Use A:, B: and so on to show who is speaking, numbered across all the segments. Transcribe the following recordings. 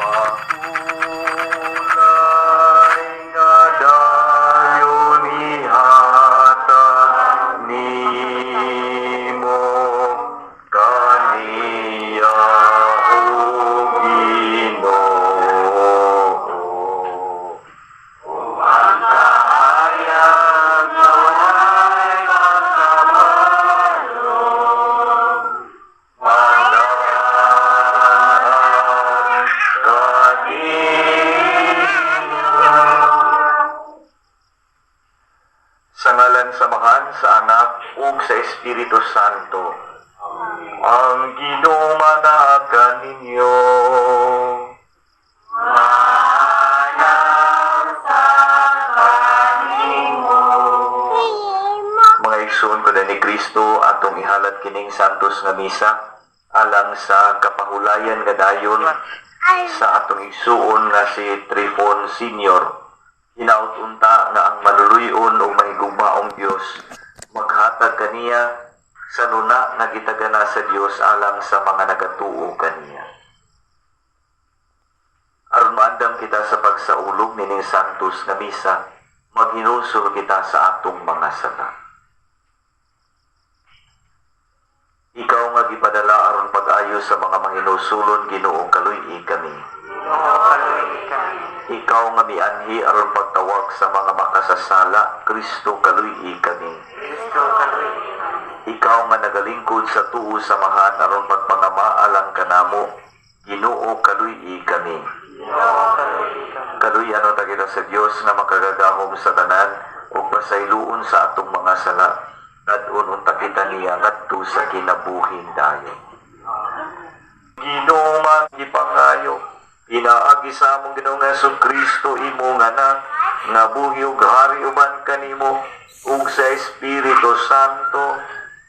A: Mahulay nga dayon ihatag nimo kaniya o Ginoo. Ang kahayag na walay magkabalo, madaan kaniya. Sa ngalan samahan sa Anak ug sa Espiritu Santo, ang ginumanakan ninyo. Mga igsoon ko ni Kristo atong ihalat kining santos nga misa alang sa kapahulayan nga dayon sa atong igsuon nga si Trifon Senior. Hinaut-unta nga ang maluluyon o mahigugmaong Dios maghatag kaniya sa luna nga gitagana sa Dios alang sa mga nagatuo kaniya. Aron maandam kita sa pagsaulog nining santos nga misa, maghinusol kita sa atong mga sala. Ikaw nga gipadala aron pag-ayo sa mga mahinusulon, Ginoong kaluy-i kami. Ikaw nga mianhi aron pagtawag sa mga makasasala, Kristo kaluy-i kami. Ikaw nga nagalingkod sa tuo samahan aron pagpangama alang kanamo, Ginoo kaluy-i kami. Kaluy ano ta kita sa Dios nga makagagahom sa tanan ug pasayloon sa atong mga sala. Nadun unta kita niya ngadto sa kinabuhin dayon. Ginoo man gipangayo, pinaagi sa among Ginoong Jesu-Kristo imong anak nga buhi ug hari uban kanimo ug sa Espiritu Santo,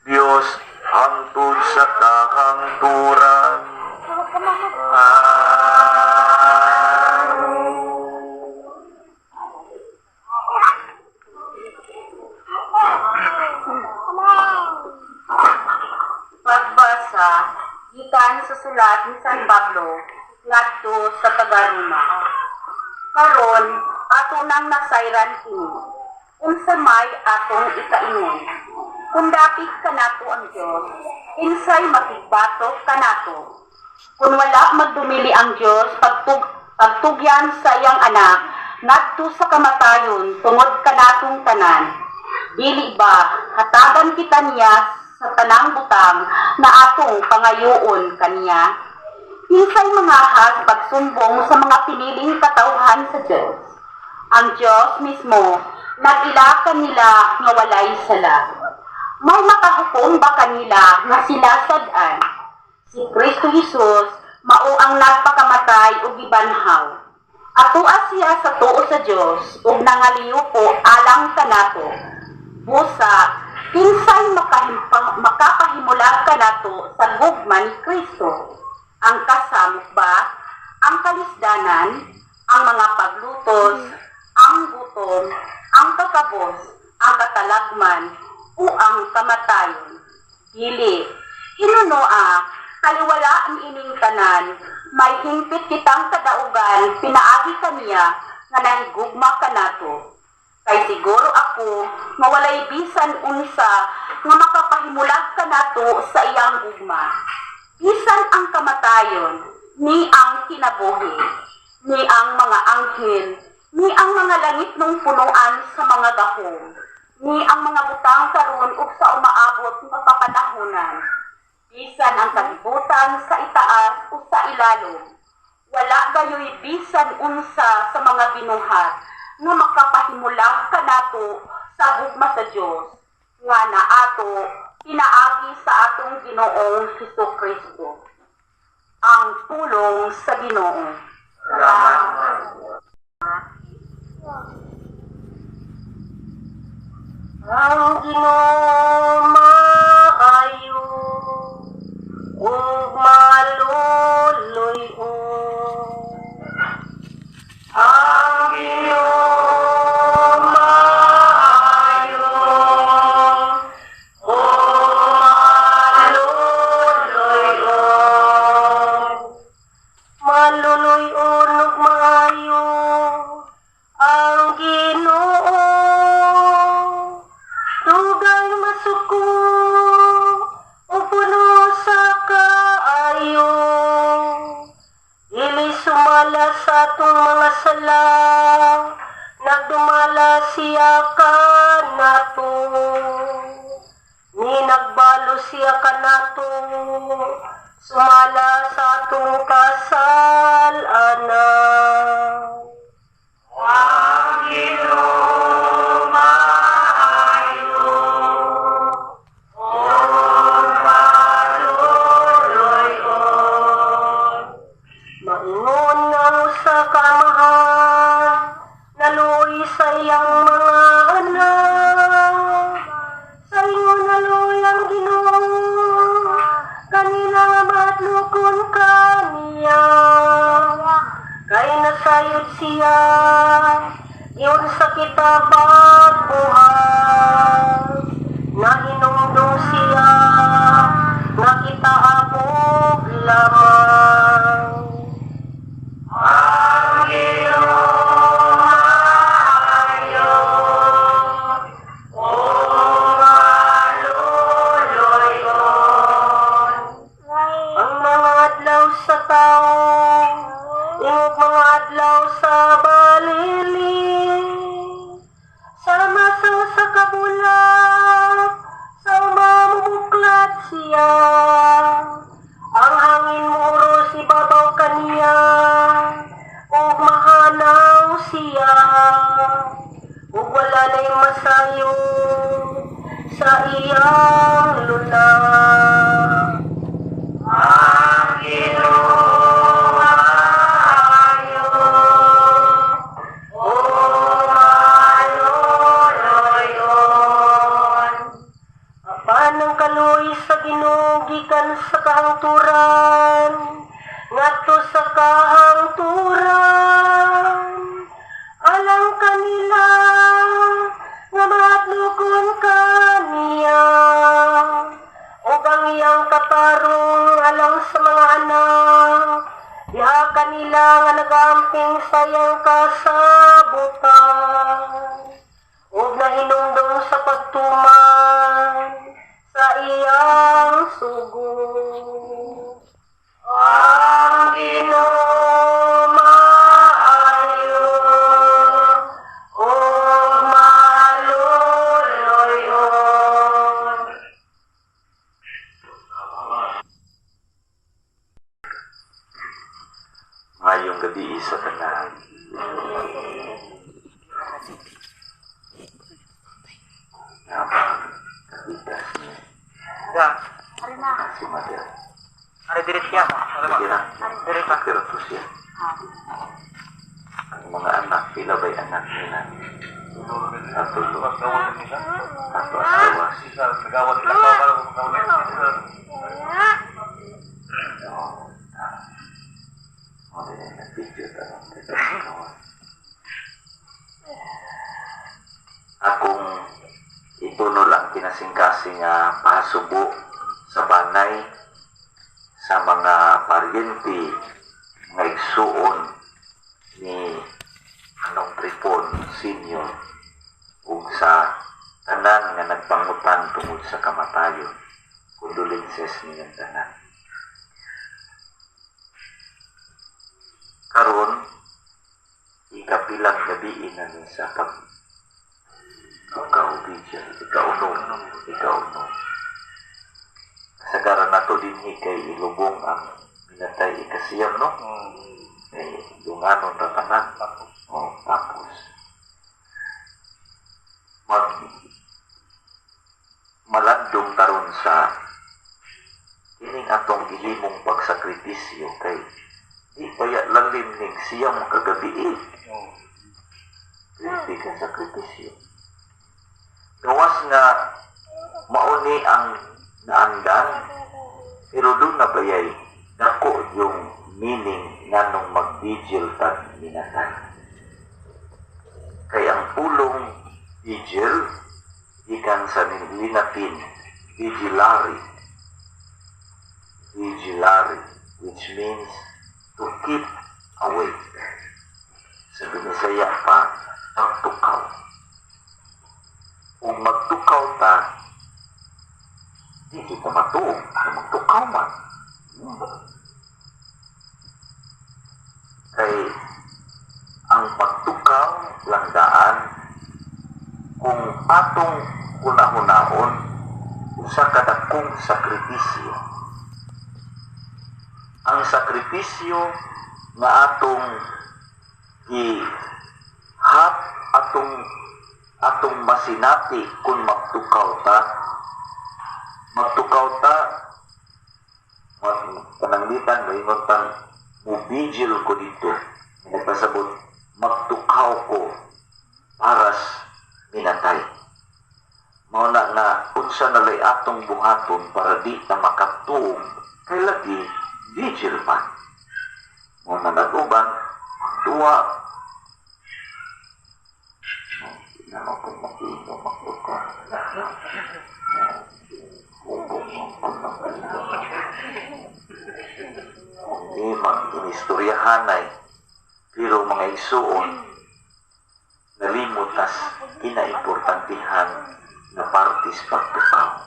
A: Dios hangtod sa kahangturan.
B: Pagbasa gikan sa sulat ni San Pablo ngadto sa taga-Roma. Karon ato nang nasayran kini. Unsa may atong ikaingon? Kung dapit kanato ang Dios, insay makigbatok kanato. Kung wala magdumili ang Dios pagtugyan sa iyang anak ngadto sa kamatayon tungod kanatong tanan. Dili ba hatagan kita niya sa tanang butang na atong pangayoon kaniya? Insay mangahas pagsumbong sa mga piniling katawhan sa Diyos. Ang Diyos mismo, nag-ila kanila nga walay sala. May makahukom ba kanila nga sila sad-an? Si Kristo Jesus, mao ang nagpakamatay o gibanhaw. Atoa siya sa tuo sa Diyos, ug nangaliw po alang kanato. Busa, kinsay makapahimulag kanato sa gugma ni Kristo? Ang kasamok ba, ang kalisdanan, ang mga paglutos, ang gutom, ang kakabos, ang katalagman, o ang kamatayon? Dili, hinunoa, kaliwalaan ining tanan, may hingpit kitang kadaugan, pinaagi kaniya, nga nahigugma kanato. Kay siguro ako, mawalay bisan unsa, nga makapahimulag kanato sa iyang gugma. Bisan ang kamatayon, ni ang kinabuhi, ni ang mga anghel, ni ang mga langit nung punuan sa mga gahom, ni ang mga butang karon ug sa umaabot nga papanahonan. Bisan ang kalibutan sa itaas o sa ilalom, wala gayoy bisan unsa sa mga binuhat nga makapahimulag kanato sa gugma sa Dios nga naato pinaagi sa atong Ginoong Jesu-Kristo. Ang pulong sa Ginoo. Ang Ginoo maayo ug maluluy-o. Ang Ginoo maayo ug maluluy-o. Maluluy-o atong mga sala, nagdumala siya ka nato. Ni nagbalo siya ka nato, sumala sa atong kasalanan. Maingon ang usa ka amahan, naluoy sa iyang mga anak. Sa ingon naluoy ang Ginoo, kanila nga madlukon kaniya. Kay nasayod siya, iyon sa kita bagbuhat. Nahinumdum siya, nga kita abog lamang. Ang mga adlaw sa tao, ingog mga adlaw sa balili. Sama sa kabulat, sa mamumuklat siya. Ang hangin muro si babaw kaniya, ug mahanaw siya. Ug wala na'y masayo sa iyang luna. Panang kaluoy sa Ginoo gikan sa kahangturan, ngadto sa kahangturan. Alang kanila nga madlukon kaniya, ug ang iyang katarong alang sa mga anak. Diha kanila nga nagamping sa iyang kasabutan, ug nahinumdum sa pagtuman sa iyang sugo. Ang Ginoo maayo, ug maluluyon.
A: Ngayong gabi sa tanan. Napakatigas niya.
C: Ya,
A: Si Mother.
C: ada diri siya.
A: Kira,
C: Diri pa.
A: kira to siya. Ang mga anak, pila ba'y anak nila? Ato to. Ato asawa. Akong itunol ang kinasingkasing nga pahasubo sa banay sa mga paryente nga igsuon ni Anong Trifon Senior ug sa tanan nga nagpangutan tungod sa kamatayon. Condolences niyang tanan. Karon ikapilang gabi na sa ikaunom. Kasagaran nato din kay ilubong ang pinatay ikasiyam, no? Kay dunganon na tanan. Tapos malandong taron sa ining atong gihimong pagsakripisyo kay di paya lang limnig siyam kagabi. Hindi ka sakripisyo. Gawas nga mauni ang naandan, pero doon na bayay dako yung meaning nga nung mag-vigil tag minatay. Kaya ang pulong vigil ikan sa linatin vigilari, which means to keep awake. Sa Binisaya pa, magtukaw. Kung magtukaw ta, di kita matuog. Magtukaw man. Kay atong una-hunaon usa ka dakong sakripisyo. Ang sakripisyo nga atong gihat atong masinati kung magtukaw ta pananglitan mo ingon mubigil ko dito nagpasabot magtukaw ko paras minatay mao na nga unsa nalay atong buhaton para di na makatuong kay lagi vigil pa mao na naguban magduwa na magtukaw hindi mag-inistoryahanay pero mga isuon nalimutas kinaimportantihan na partis pagtukaw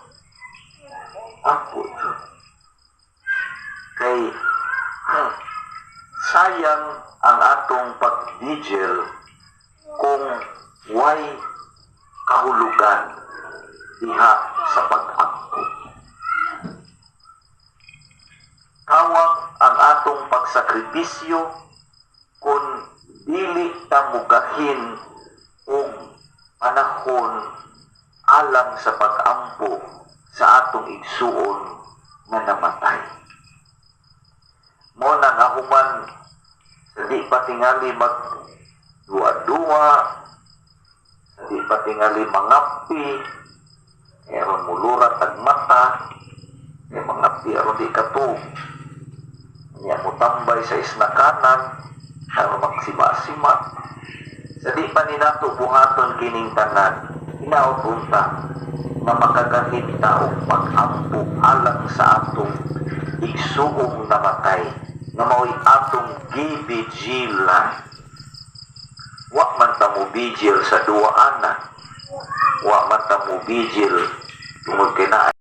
A: ako kay sayang ang atong pag-vigil kung way kahulugan diha sa pag-angko. Kawang ang atong pagsakripisyo kung dili ta mugahin og panahon alang sa pag-ampo sa atong igsuon nga namatay. Mo na nga human sa di pa tingali magduwa-duwa, sa di pa tingali mangapi, aron mulurat ang mata, mangapi aron di katug. Niya mo tambay sa isnakanan, aron magsima-sima. Sa di pa ninato buhaton kining tanan, hinaot unta nga makagahinta og pag-ampo alang sa atong igsuong namatay nga mao'y atong gibigilan. Wa man ta mo bigil sa duwaanan, wa man ta mo bigil tungod kay naa